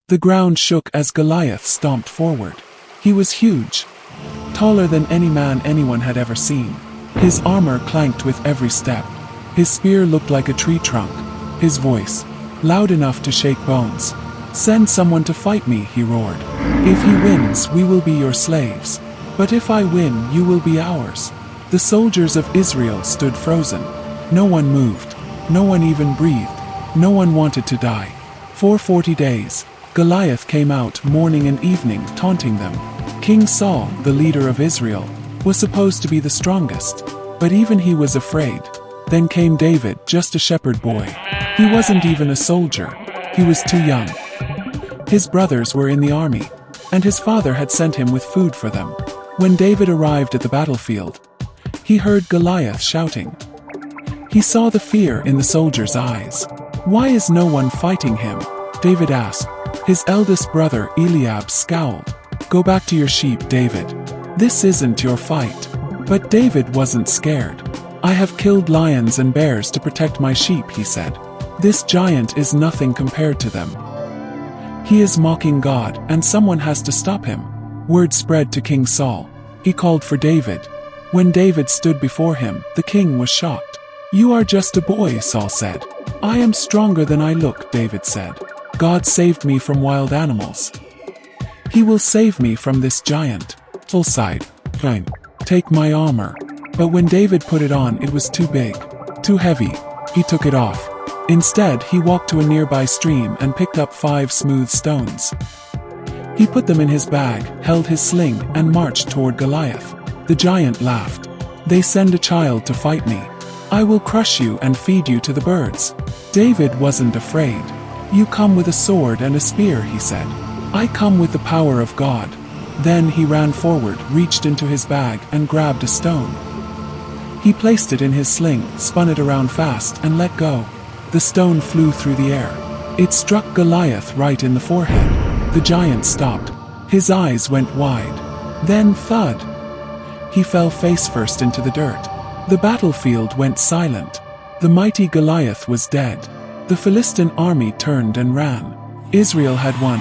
The ground shook as Goliath stomped forward. He was huge, taller than any man anyone had ever seen. His armor clanked with every step. His spear looked like a tree trunk. His voice, loud enough to shake bones. "Send someone to fight me," he roared. "If he wins, we will be your slaves. But if I win, you will be ours." The soldiers of Israel stood frozen. No one moved. No one even breathed. No one wanted to die. For 40 days, Goliath came out morning and evening, taunting them. King Saul, the leader of Israel, was supposed to be the strongest, but even he was afraid. Then came David, just a shepherd boy. He wasn't even a soldier. He was too young. His brothers were in the army, and his father had sent him with food for them. When David arrived at the battlefield, he heard Goliath shouting. He saw the fear in the soldiers' eyes. "Why is no one fighting him?" David asked. His eldest brother Eliab scowled. "Go back to your sheep, David. This isn't your fight." But David wasn't scared. "I have killed lions and bears to protect my sheep," he said. "This giant is nothing compared to them. He is mocking God, and someone has to stop him." Word spread to King Saul. He called for David. When David stood before him, the king was shocked. "You are just a boy," Saul said. "I am stronger than I look," David said. "God saved me from wild animals. He will save me from this giant." Saul sighed. "Fine. Take my armor." But when David put it on, it was too big, too heavy. He took it off. Instead, he walked to a nearby stream and picked up 5 smooth stones. He put them in his bag, held his sling, and marched toward Goliath. The giant laughed. "They send a child to fight me. I will crush you and feed you to the birds." David wasn't afraid. "You come with a sword and a spear," he said. "I come with the power of God." Then he ran forward, reached into his bag, and grabbed a stone. He placed it in his sling, spun it around fast, and let go. The stone flew through the air. It struck Goliath right in the forehead. The giant stopped. His eyes went wide. Then thud. He fell face first into the dirt. The battlefield went silent. The mighty Goliath was dead. The Philistine army turned and ran. Israel had won,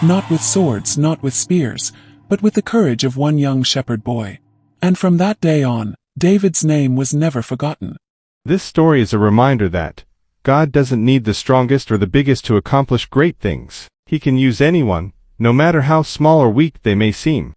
not with swords, not with spears, but with the courage of one young shepherd boy. And from that day on, David's name was never forgotten. This story is a reminder that God doesn't need the strongest or the biggest to accomplish great things. He can use anyone, no matter how small or weak they may seem.